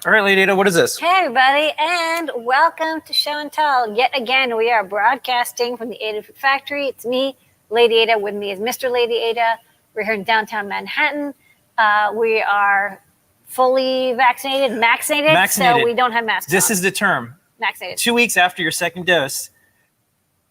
All right, Lady Ada, what is this? Hey, everybody, and welcome to Show and Tell. Yet again, we are broadcasting from the Ada Food Factory. It's me, Lady Ada. With me is Mr. Lady Ada. We're here in downtown Manhattan. We are fully vaccinated, so we don't have masks This on. is the term. Vaccinated. 2 weeks after your second dose,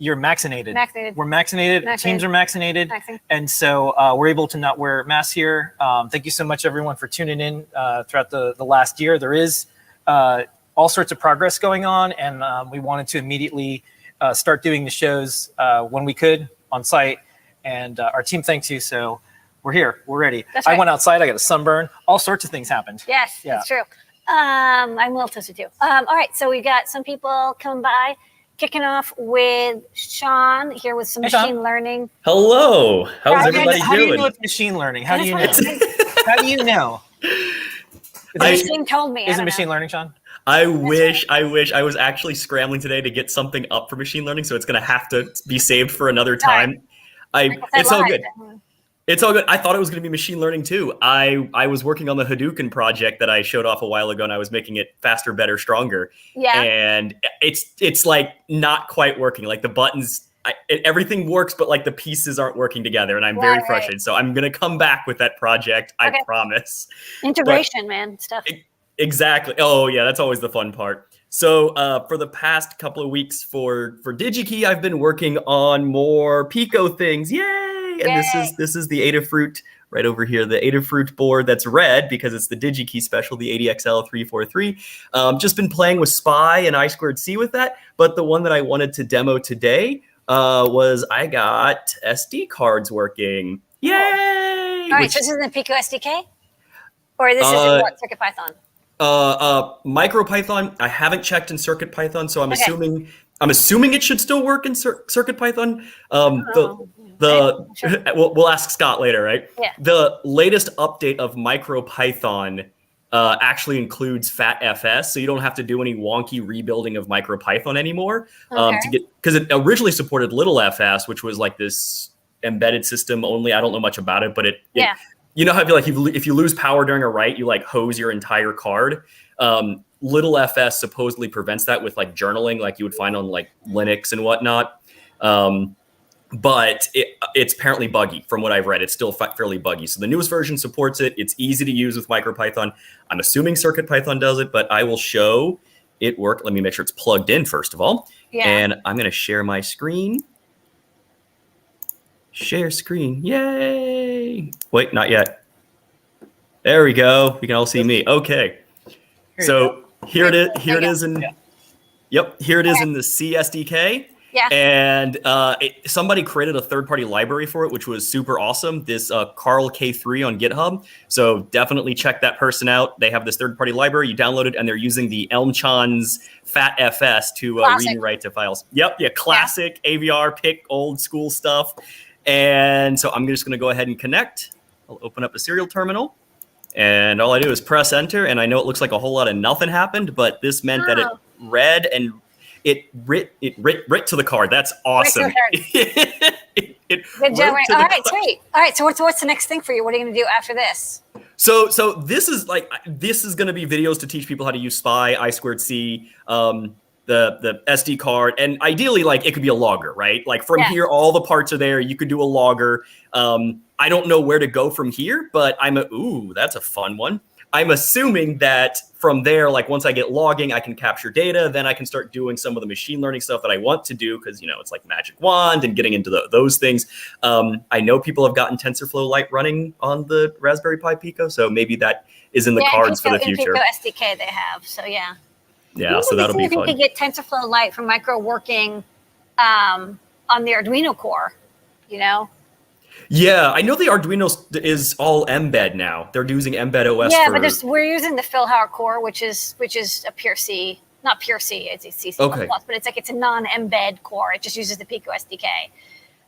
you're vaccinated. We're vaccinated. Teams are vaccinated. And so we're able to not wear masks here. Thank you so much, everyone, for tuning in throughout the last year. There is all sorts of progress going on, and we wanted to immediately start doing the shows when we could on site. And our team thanks you, so we're here. We're ready. That's right. I went outside. I got a sunburn. All sorts of things happened. Yes, that's true. I'm a little toasted, too. All right, so we got some people coming by. Kicking off with Shawn here with some machine learning. Hello. How's everybody doing? How do you know it's machine learning? How do you know? How do you know? The machine told me. Is it machine learning, Shawn? I wish. I was actually scrambling today to get something up for machine learning, so it's going to have to be saved for another time. It's all good. It's all good. I thought it was going to be machine learning too. I was working on the Hadouken project that I showed off a while ago, and I was making it faster, better, stronger. Yeah. And it's like not quite working. Like the buttons, everything works, but like the pieces aren't working together, and I'm very frustrated. So I'm going to come back with that project. I promise. Integration, man, stuff. Exactly. Oh yeah, that's always the fun part. So for the past couple of weeks for Digi-Key, I've been working on more Pico things. Yay! And this is the Adafruit right over here, the Adafruit board that's red because it's the Digi-Key special, the ADXL343. Just been playing with SPI and I2C with that, but the one that I wanted to demo today was I got SD cards working. Yay! All right, so this is the Pico SDK? Or this is in what, CircuitPython? MicroPython, I haven't checked in CircuitPython, so I'm assuming it should still work in CircuitPython. We'll ask Scott later, right? Yeah. The latest update of MicroPython actually includes FATFS, so you don't have to do any wonky rebuilding of MicroPython anymore. Because it originally supported LittleFS, which was like this embedded system only. I don't know much about it, but you know how if you lose power during a write, you like hose your entire card. LittleFS supposedly prevents that with like journaling, like you would find on like Linux and whatnot. But it's apparently buggy from what I've read. It's still fairly buggy. So the newest version supports it. It's easy to use with MicroPython. I'm assuming CircuitPython does it, but I will show it work. Let me make sure it's plugged in first of all. Yeah. And I'm going to share my screen. Share screen. Yay. Wait, not yet. There we go. You can all see me. Okay. So here it is. Here it is in. Yep. Here it is in the CSDK. Yeah. And somebody created a third-party library for it, which was super awesome. This Carl K3 on GitHub. So definitely check that person out. They have this third-party library. You download it, and they're using the Elmchan's FATFS to read and write to files. Yep. Yeah. Classic AVR, pick old school stuff. And so I'm just going to go ahead and connect. I'll open up a serial terminal. And all I do is press enter. And I know it looks like a whole lot of nothing happened, but this meant that it read and it writ to the card. That's awesome. Good job. All right, sweet. All right, so what's the next thing for you? What are you going to do after this? So this is going to be videos to teach people how to use SPI, I2C, the SD card, and ideally like it could be a logger, right? Like from here, all the parts are there. You could do a logger. I don't know where to go from here, but that's a fun one. I'm assuming that from there, like once I get logging, I can capture data. Then I can start doing some of the machine learning stuff that I want to do because, it's like magic wand and getting into those things. I know people have gotten TensorFlow Lite running on the Raspberry Pi Pico, so maybe that is in the cards for the future. Pico SDK they have, so yeah. Yeah, so that'll be fun. You could get TensorFlow Lite from Micro working on the Arduino core, Yeah, I know the Arduino is all mbed now. They're using mbed OS. Yeah, but we're using the Philhauer core, which is a pure C, not pure C, it's a C++, but it's a non-mbed core. It just uses the Pico SDK,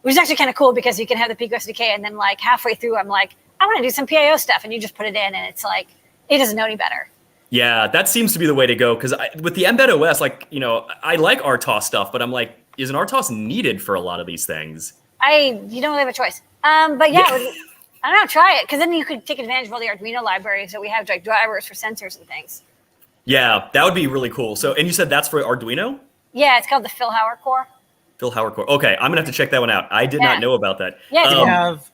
which is actually kind of cool because you can have the Pico SDK and then like halfway through, I'm like, I want to do some PIO stuff, and you just put it in, and it's like it doesn't know any better. Yeah, that seems to be the way to go because with the mbed OS, I like RTOS stuff, but I'm like, isn't RTOS needed for a lot of these things? You don't really have a choice. But yeah, I don't know, try it, because then you could take advantage of all the Arduino libraries that we have, like drivers for sensors and things. Yeah, that would be really cool. So, and you said that's for Arduino? Yeah, it's called the Phil Howard core. Phil Howard core. Okay, I'm gonna have to check that one out. I did not know about that. Yeah, we have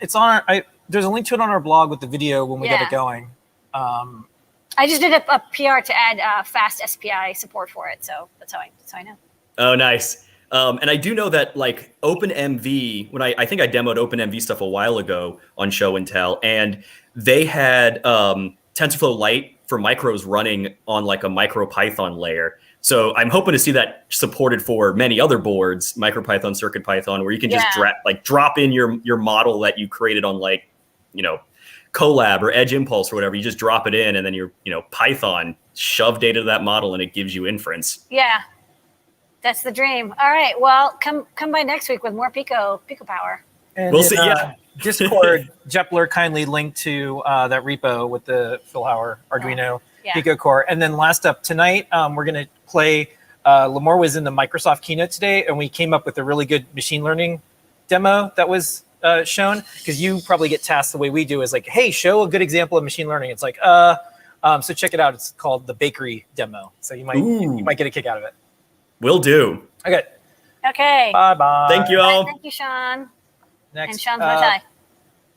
it's on. There's a link to it on our blog with the video when we get it going. I just did a PR to add fast SPI support for it, so that's how I know. Oh, nice. And I do know that like OpenMV, when I think I demoed OpenMV stuff a while ago on Show and Tell, and they had TensorFlow Lite for micros running on like a MicroPython layer. So I'm hoping to see that supported for many other boards, MicroPython, CircuitPython, where you can just drop in your model that you created on like, Colab or Edge Impulse or whatever. You just drop it in, and then your Python shove data to that model, and it gives you inference. Yeah, that's the dream. All right, well, come by next week with more Pico power. And we'll see. Discord, Jepler kindly linked to that repo with the Phil Howard Arduino Pico core. And then last up tonight, we're going to play. Lamore was in the Microsoft keynote today, and we came up with a really good machine learning demo that was shown, because you probably get tasked the way we do is like, hey, show a good example of machine learning. It's like, so check it out. It's called the bakery demo. So you might get a kick out of it. Will do. Okay. Bye. Thank you all. Thank you, Sean. Next, and Sean's my tie.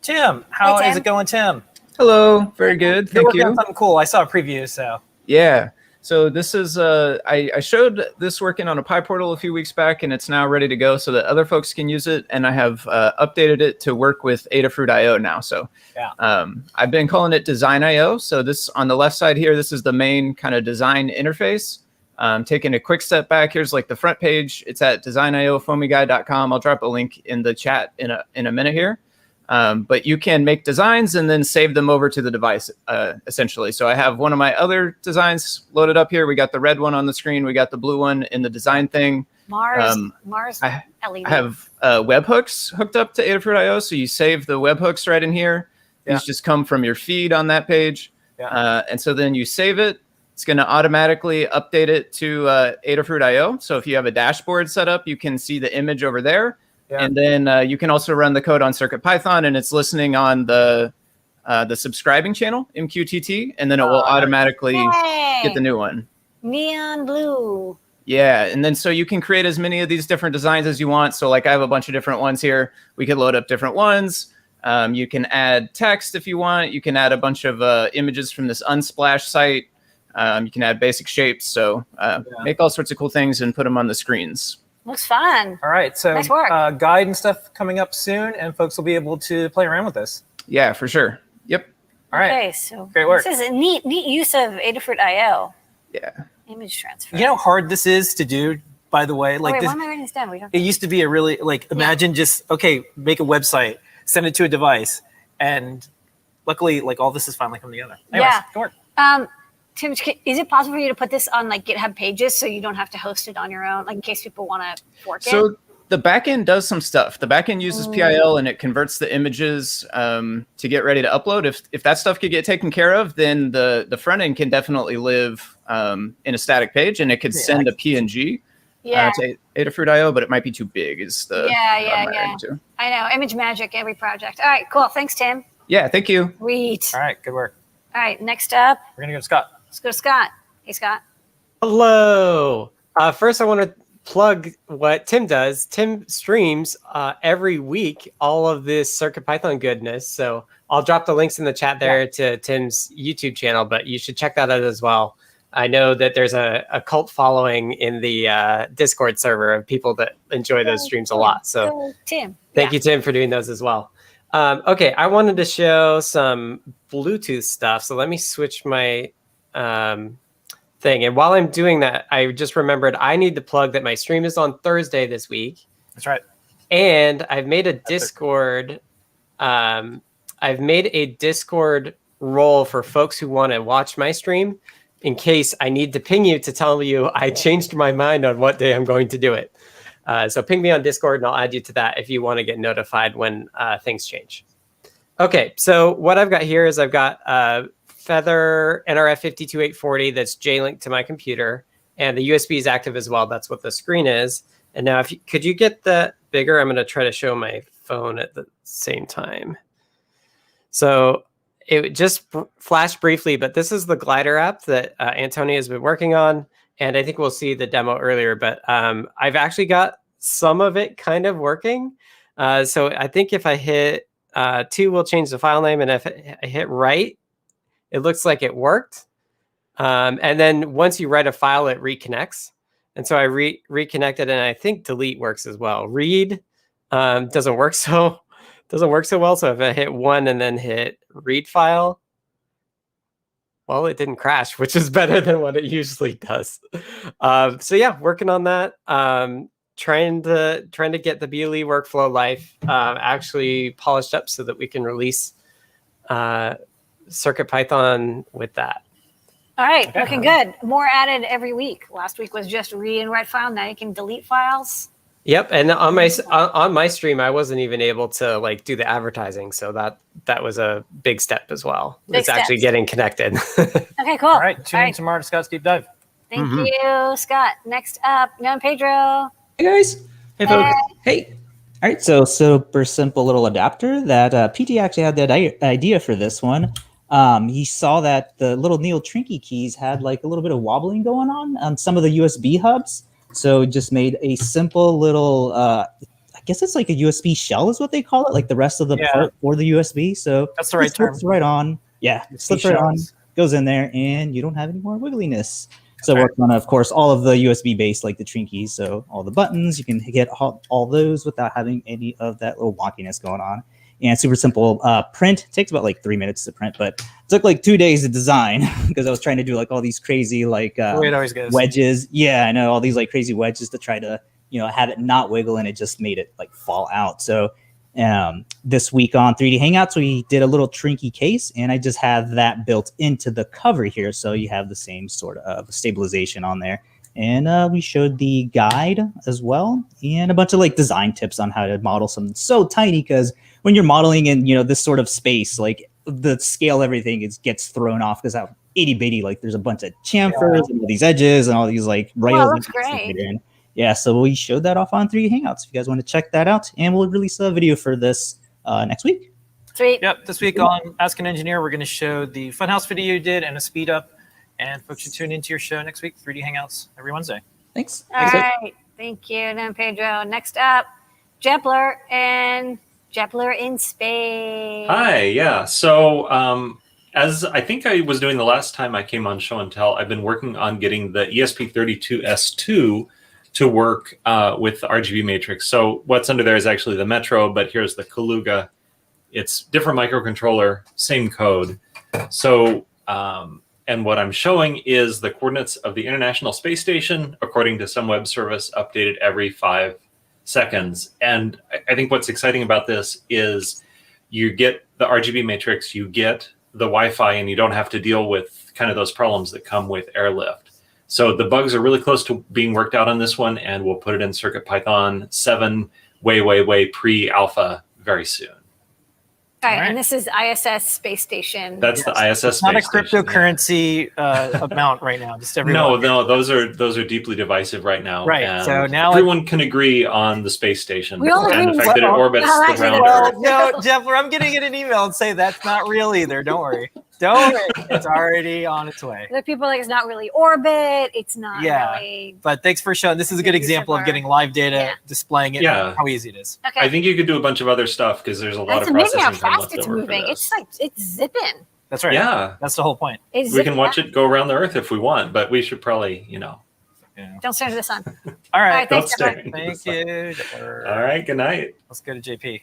Tim, how is it going, Tim? Hello. Very good. Thank you. Something cool. I saw a preview. So yeah. So this is I showed this working on a PyPortal a few weeks back, and it's now ready to go so that other folks can use it. And I have updated it to work with Adafruit.io now. So I've been calling it Design.io. So this on the left side here, this is the main kind of design interface. Taking a quick step back, here's like the front page. It's at design.io.foamyguy.com. I'll drop a link in the chat in a minute here. But you can make designs and then save them over to the device, essentially. So I have one of my other designs loaded up here. We got the red one on the screen. We got the blue one in the design thing. Mars I LED. have webhooks hooked up to Adafruit.io. So you save the webhooks right in here. These just come from your feed on that page. And so then you save it. It's going to automatically update it to Adafruit.io. So if you have a dashboard set up, you can see the image over there. And then you can also run the code on CircuitPython, and it's listening on the subscribing channel, MQTT, and then it will automatically get the new one. Neon blue. Yeah, and then so you can create as many of these different designs as you want. So like I have a bunch of different ones here. We could load up different ones. You can add text if you want. You can add a bunch of images from this Unsplash site. You can add basic shapes. So make all sorts of cool things and put them on the screens. Looks fun. All right. So nice work. Guide and stuff coming up soon, and folks will be able to play around with this. Yeah, for sure. Yep. All right. Okay, so great work. This is a neat use of Adafruit.io. Yeah. Image transfer. You know how hard this is to do, by the way? Like, wait, why am I writing this down? It used to be a really, imagine just, make a website, send it to a device, and luckily, all this is finally coming together. Anyways, good work. Tim, is it possible for you to put this on GitHub pages so you don't have to host it on your own, in case people want to fork it? So the backend does some stuff. The backend uses PIL, and it converts the images to get ready to upload. If that stuff could get taken care of, then the front end can definitely live in a static page, and it could send a PNG to Adafruit.io, but it might be too big. Is the I know. Image magic, every project. All right, cool. Thanks, Tim. Yeah, thank you. Sweet. All right, good work. All right, next up, we're gonna go to Scott. Let's go to Scott. Hey, Scott. Hello. First, I want to plug what Tim does. Tim streams every week all of this CircuitPython goodness. So I'll drop the links in the chat there to Tim's YouTube channel, but you should check that out as well. I know that there's a cult following in the Discord server of people that enjoy those streams a lot. So Tim. Thank you, Tim, for doing those as well. Okay, I wanted to show some Bluetooth stuff. So let me switch my thing. And while I'm doing that, I just remembered I need to plug that my stream is on Thursday this week. That's right. And I've made a Discord. I've made a Discord role for folks who want to watch my stream in case I need to ping you to tell you I changed my mind on what day I'm going to do it. So ping me on Discord and I'll add you to that if you want to get notified when things change. Okay, so what I've got here is I've got Feather NRF5240 that's J-linked to my computer, and the USB is active as well. That's what the screen is. And now, could you get that bigger? I'm going to try to show my phone at the same time. So it just flashed briefly, but this is the glider app that Antonio has been working on. And I think we'll see the demo earlier, but I've actually got some of it kind of working. So I think if I hit 2, we'll change the file name. And if I hit write, it looks like it worked. And then once you write a file, it reconnects. And so I reconnected, and I think delete works as well. Read doesn't work so well. So if I hit 1 and then hit read file, well, it didn't crash, which is better than what it usually does. So yeah, working on that. Trying to get the BLE workflow life actually polished up so that we can release CircuitPython with that. All right, looking good. More added every week. Last week was just read and write file. Now you can delete files. Yep, and on my stream, I wasn't even able to like do the advertising, so that was a big step as well. It's actually getting connected. Okay, cool. All right, tune in tomorrow to Scott's Deep Dive. Thank you, Scott. Next up, Noe Pedro. Hey guys. Hey, folks. Hey. All right, so super simple little adapter that PT actually had that idea for this one. He saw that the little Neo trinkey keys had like a little bit of wobbling going on some of the USB hubs. So just made a simple little, I guess it's like a USB shell is what they call it, like the rest of the part for the USB. So that's the right term. Slips right on. Yeah, it slips right on, goes in there, and you don't have any more wiggliness. So working on, of course, all of the USB based, like the trinkeys. So all the buttons, you can get all those without having any of that little wonkiness going on. And super simple print. Takes about like 3 minutes to print, but it took like 2 days to design because I was trying to do like all these crazy like it always goes. Wedges. Yeah, I know, all these like crazy wedges to try to, you know, have it not wiggle, and it just made it like fall out. So this week on 3D Hangouts, we did a little trinkey case, and I just have that built into the cover here. So you have the same sort of stabilization on there. And we showed the guide as well, and a bunch of like design tips on how to model something so tiny, because when you're modeling in, you know, this sort of space, like the scale, everything gets thrown off because how itty bitty, like there's a bunch of chamfers and all these edges and all these like rails. Oh, that's great. Yeah, so we showed that off on 3D Hangouts. If you guys want to check that out, and we'll release a video for this next week. Sweet. Yep, this week on Ask an Engineer, we're going to show the Funhouse video you did and a speed up. And folks should tune into your show next week, 3D Hangouts, every Wednesday. Thanks. All right. Thank you, Noe Pedro. Next up, Jepler and Jepler in Space. Hi, yeah. So as I think I was doing the last time I came on Show and Tell, I've been working on getting the ESP32S2 to work with the RGB matrix. So what's under there is actually the Metro, but here's the Kaluga. It's different microcontroller, same code. So and what I'm showing is the coordinates of the International Space Station, according to some web service, updated every 5 seconds. And I think what's exciting about this is you get the RGB matrix, you get the Wi-Fi, and you don't have to deal with kind of those problems that come with airlift. So the bugs are really close to being worked out on this one, and we'll put it in CircuitPython 7 way pre-alpha very soon. All right, and this is ISS space station. That's the ISS space station. Not a cryptocurrency amount right now. Just everyone. No, those are deeply divisive right now. Right. And so now everyone can agree on the space station we all and the fact that it orbits around Earth. No, Jeff, I'm going to get an email and say that's not real either. Don't worry. Don't worry. It's already on its way. The people like it's not really orbit. It's not really. But thanks for showing. This is a good example of getting live data, displaying it, how easy it is. Okay. I think you could do a bunch of other stuff because there's a lot of processing time left over. It's amazing how fast it's moving. It's like it's zipping. That's right. Yeah. That's the whole point. We can watch it go around the Earth if we want, but we should probably, Don't stare into the sun. All right. Don't stare. Thank you. All right. Good night. Let's go to JP.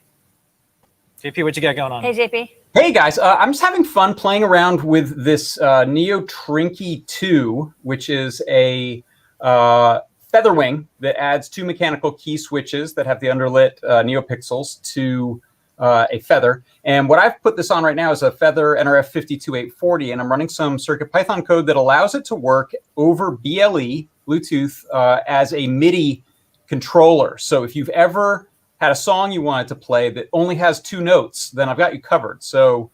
JP, what you got going on? Hey, JP. Hey, guys. I'm just having fun playing around with this Neo Trinkey 2, which is a feather wing that adds 2 mechanical key switches that have the underlit NeoPixels to a feather. And what I've put this on right now is a Feather NRF5240, and I'm running some CircuitPython code that allows it to work over BLE, Bluetooth, as a MIDI controller. So if you've ever had a song you wanted to play that only has 2 notes, then I've got you covered. So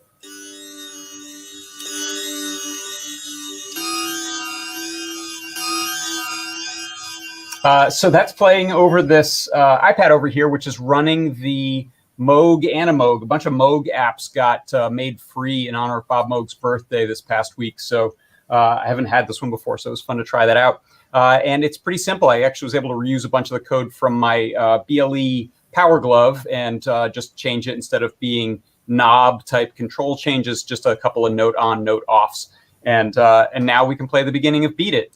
that's playing over this iPad over here, which is running the Moog and a Moog. A bunch of Moog apps got made free in honor of Bob Moog's birthday this past week. So I haven't had this one before, so it was fun to try that out. And it's pretty simple. I actually was able to reuse a bunch of the code from my BLE Power Glove and just change it instead of being knob type control changes, just a couple of note on, note offs. And now we can play the beginning of Beat It.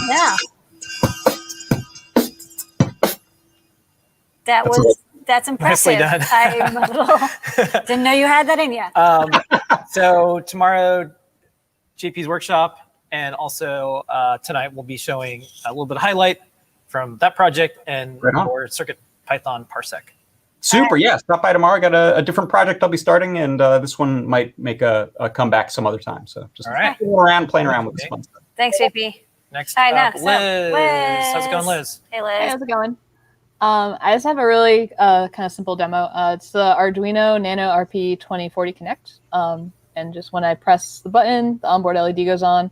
Yeah. That's impressive. Nicely done. I'm a little, didn't know you had that in you. So tomorrow, JP's workshop, and also tonight we'll be showing a little bit of highlight from that project and more CircuitPython parsec. Super, yeah. Stop by tomorrow. I got a different project I'll be starting, and this one might make a comeback some other time. So just playing around with this fun stuff. Thanks, JP. Next Hi, up, next Liz. up. How's it going, Liz? Hey, Liz. Hey, how's it going? I just have a really kind of simple demo. It's the Arduino Nano RP2040 Connect. And just when I press the button, the onboard LED goes on.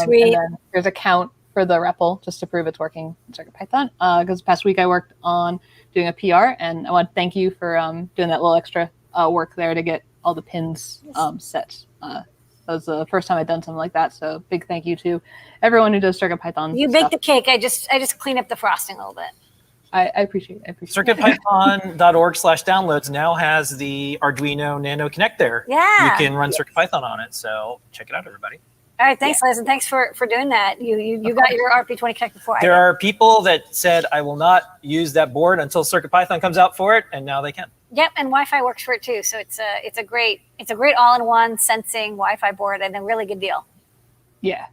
Sweet. And then there's a count for the REPL just to prove it's working in CircuitPython. Because the past week I worked on doing a PR, and I want to thank you for doing that little extra work there to get all the pins set. That was the first time I'd done something like that. So big thank you to everyone who does CircuitPython. You baked the cake. I just clean up the frosting a little bit. I appreciate it. CircuitPython.org/downloads now has the Arduino Nano Connect there. Yeah. You can run CircuitPython on it. So check it out, everybody. All right, thanks, Liz, and thanks for doing that. You got your RP20 Connect before. There are people that said, I will not use that board until CircuitPython comes out for it, and now they can. Yep, and Wi-Fi works for it too. So it's a great all-in-one sensing Wi-Fi board and a really good deal. Yeah,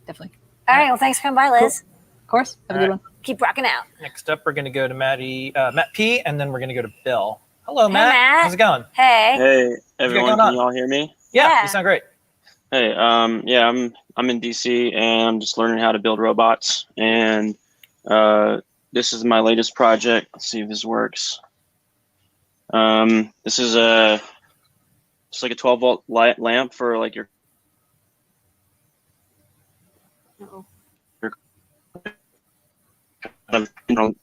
definitely. All right, well, thanks for coming by, Liz. Cool. Of course. Have a good one. Keep rocking out. Next up, we're going to go to Matt P, and then we're going to go to Bill. Hello, Hey, Matt. Matt. How's it going? Hey. Hey, everyone. Can you all hear me? Yeah, you sound great. Hey, yeah, I'm in DC, and I'm just learning how to build robots. And this is my latest project. Let's see if this works. This is just like a 12-volt light lamp for like your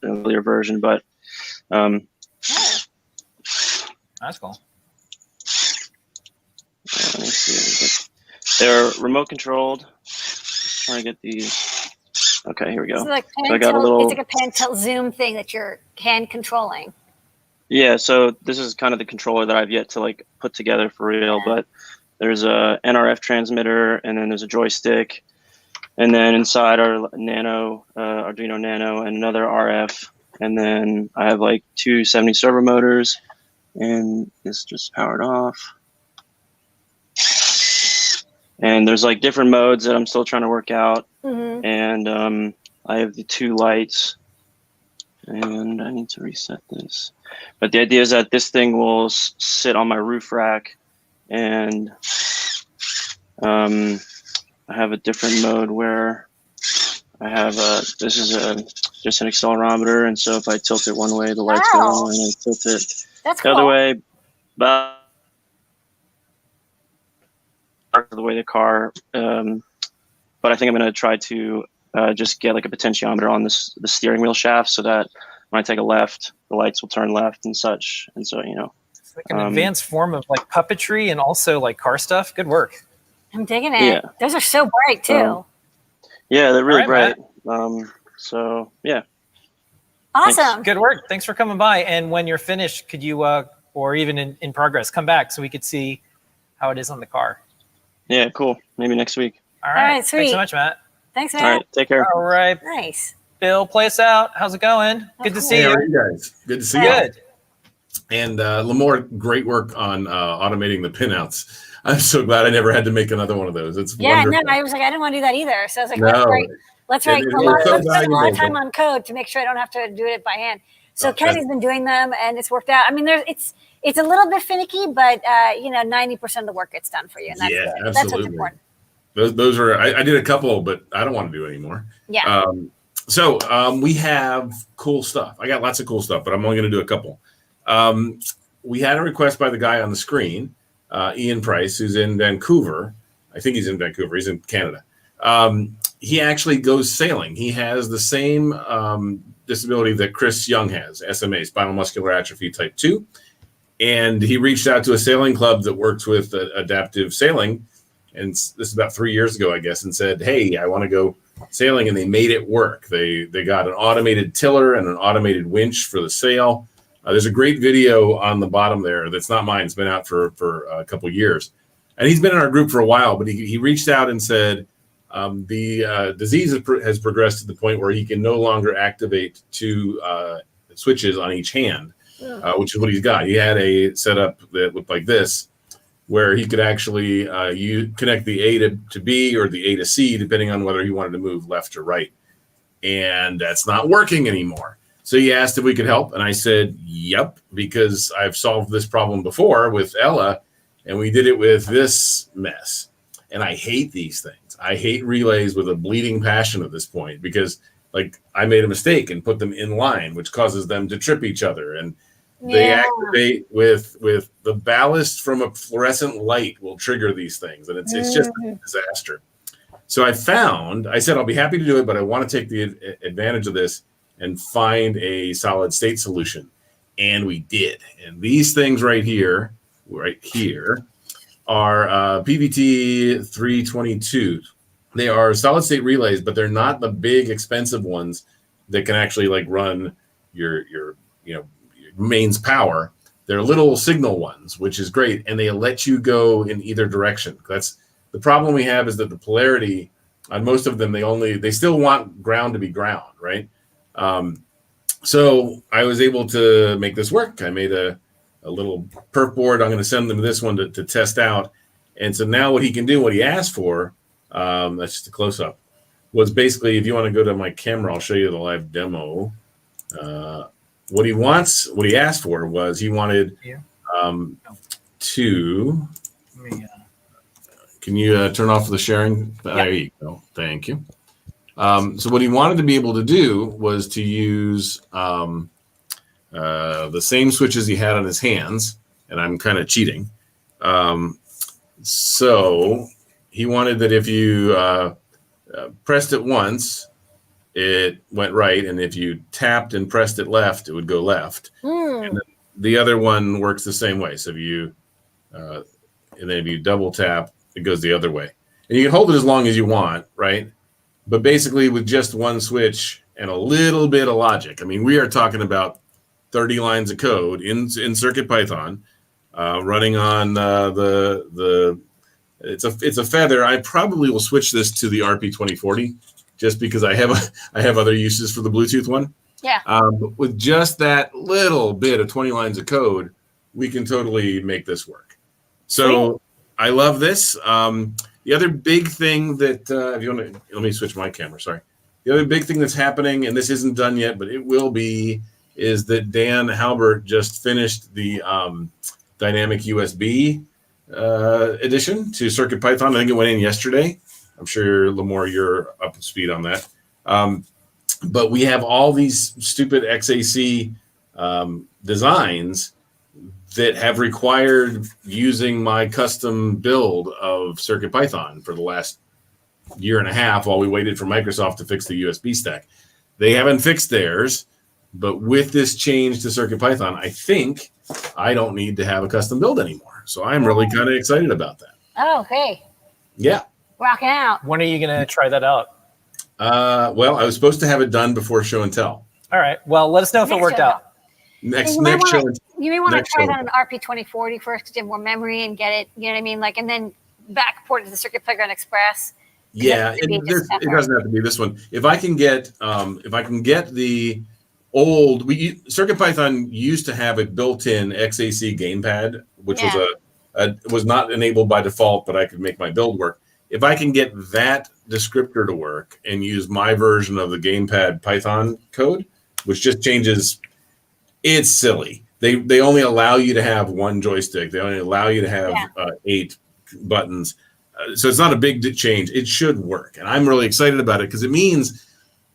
earlier version, but That's cool. let me see. They're remote controlled. Trying to get these. Okay, here we go. It's like So I got a little. it's like a pan tilt zoom thing that you're hand controlling. Yeah, so this is kind of the controller that I've yet to like put together for real, but there's a NRF transmitter, and then there's a joystick, and then inside our Nano, Arduino Nano, and another RF, and then I have like two 70 servo motors, and this just powered off. And there's like different modes that I'm still trying to work out, and I have the two lights, and I need to reset this. But the idea is that this thing will sit on my roof rack, and I have a different mode where I have this is just an accelerometer, and so if I tilt it one way, the lights go on, and I tilt it the other way, but the way the car. But I think I'm going to try to just get like a potentiometer on the steering wheel shaft, so that when I take a left, the lights will turn left and such. And so, you know, it's like an advanced form of like puppetry and also like car stuff. Good work. I'm digging it. Yeah. Those are so bright too. Yeah, they're really right, bright. So yeah. Awesome. Thanks. Good work. Thanks for coming by. And when you're finished, could you, or even in progress, come back so we could see how it is on the car. Yeah, cool. Maybe next week. All right. Sweet. Thanks so much, Matt. Thanks, Matt. All right, take care. All right. Nice. Bill, play us out. How's it going? Good to see Hey, how you. are you guys? Good to see you. Good. And Lamore, great work on automating the pinouts. I'm so glad I never had to make another one of those. It's wonderful. No, I was like, I didn't want to do that either. So I was like, No. let's spend a lot of time valuable. on code to make sure I don't have to do it by hand. So Okay. Kennedy's been doing them, and it's worked out. I mean, it's a little bit finicky, but 90% of the work gets done for you, and that's Yeah, good. That's what's absolutely. important. Those are I did a couple, but I don't want to do anymore. Yeah. So we have cool stuff. I got lots of cool stuff, but I'm only going to do a couple. We had a request by the guy on the screen, Ian Price, who's in Vancouver. I think he's in Vancouver. He's in Canada. he actually goes sailing. He has the same disability that Chris Young has, SMA, spinal muscular atrophy type 2. And he reached out to a sailing club that works with adaptive sailing. And this is about 3 years ago, I guess, and said, hey, I want to go sailing. And they made it work. They got an automated tiller and an automated winch for the sail. There's a great video on the bottom there that's not mine. It's been out for a couple of years. And he's been in our group for a while, but he reached out and said the disease has progressed to the point where he can no longer activate 2 switches on each hand, which is what he's got. He had a setup that looked like this, where he could actually connect the A to B or the A to C, depending on whether he wanted to move left or right. And that's not working anymore. So he asked if we could help. And I said, yep, because I've solved this problem before with Ella, and we did it with this mess. And I hate these things. I hate relays with a bleeding passion at this point, because like I made a mistake and put them in line, which causes them to trip each other. And they activate with the ballast from a fluorescent light will trigger these things. And it's just a disaster. So I said, I'll be happy to do it, but I want to take the advantage of this and find a solid state solution. And we did. And these things right here are PVT 322. They are solid state relays, but they're not the big expensive ones that can actually like run your mains power. They're little signal ones, which is great. And they let you go in either direction. That's the problem we have, is that the polarity on most of them, they still want ground to be ground, right? So I was able to make this work. I made a little perf board. I'm going to send them this one to test out. And so now what he can do, what he asked for, that's just a close up, was basically, if you want to go to my camera, I'll show you the live demo. What he asked for was he wanted to, can you turn off the sharing? There you go. Thank you. So what he wanted to be able to do was to use the same switches he had on his hands, and I'm kind of cheating. So he wanted that if you pressed it once, it went right, and if you tapped and pressed it left, it would go left. And then the other one works the same way. So if you and then if you double tap, it goes the other way. And you can hold it as long as you want, right? But basically, with just one switch and a little bit of logic, I mean, we are talking about 30 lines of code in CircuitPython, running on it's a Feather. I probably will switch this to the RP2040 just because I have other uses for the Bluetooth one. Yeah. But with just that little bit of 20 lines of code, we can totally make this work. So I love this. The other big thing that, if you want to, let me switch my camera, sorry. The other big thing that's happening, and this isn't done yet, but it will be, is that Dan Halbert just finished the dynamic USB addition to CircuitPython. I think it went in yesterday. I'm sure, Lamore, you're up to speed on that. But we have all these stupid XAC designs that have required using my custom build of CircuitPython for the last year and a half while we waited for Microsoft to fix the USB stack. They haven't fixed theirs, but with this change to CircuitPython, I think I don't need to have a custom build anymore. So I'm really kind of excited about that. Oh, okay. Yeah. Rocking out. When are you going to try that out? Well, I was supposed to have it done before show and tell. All right. Well, let us know if it worked out. Next show. You may want to try that on RP2040 first to get more memory and get it, you know what I mean? Like, and then backport it to the CircuitPython Express. Yeah, it doesn't have to be this one. If I can get the old, CircuitPython used to have a built-in XAC gamepad, which was not enabled by default, but I could make my build work. If I can get that descriptor to work and use my version of the gamepad Python code, which just changes, it's silly. They only allow you to have one joystick. They only allow you to have 8 buttons. So it's not a big change. It should work. And I'm really excited about it because it means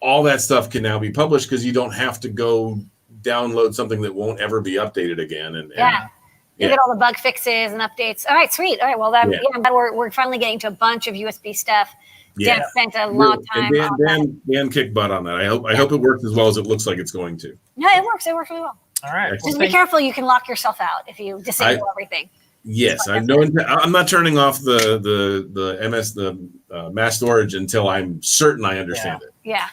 all that stuff can now be published because you don't have to go download something that won't ever be updated again. And you get all the bug fixes and updates. All right, sweet. All right, well, I'm glad we're finally getting to a bunch of USB stuff Yeah. Dan spent a long time. And Dan kicked butt on that. I hope it works as well as it looks like it's going to. Yeah, it works. It works really well. All right. Just be careful. You can lock yourself out if you disable everything. Yes, I'm not turning off the mass storage until I'm certain I understand it. Yeah.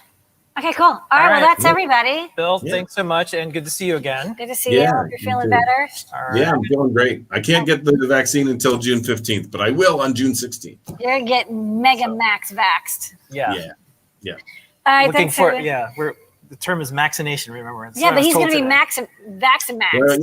Okay, cool. All right, well, that's everybody. Bill, thanks so much, and good to see you again. Good to see you. Hope you're feeling better. All right. Yeah, I'm feeling great. I can't get the vaccine until June 15th, but I will on June 16th. You're going to get mega max vaxxed. Yeah. All right, Looking thanks. for the term is maxination, remember? That's but he's going to be vax and max. Well,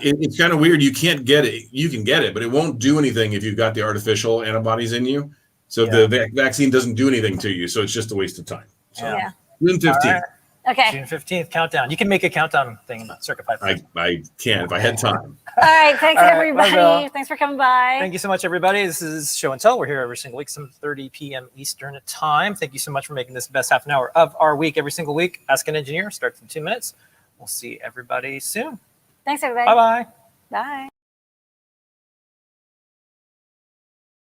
it's kind of weird. You can't get it. You can get it, but it won't do anything if you've got the artificial antibodies in you. So the vaccine doesn't do anything to you. So it's just a waste of time. So June 15th. Okay. June 15th, countdown. You can make a countdown thing about CircuitPython. I can if I had time. All right, thanks everybody. Bye, thanks for coming by. Thank you so much, everybody. This is Show and Tell. We're here every single week, 7:30 p.m. Eastern time. Thank you so much for making this the best half an hour of our week every single week. Ask an Engineer starts in 2 minutes. We'll see everybody soon. Thanks, everybody. Bye-bye. Bye.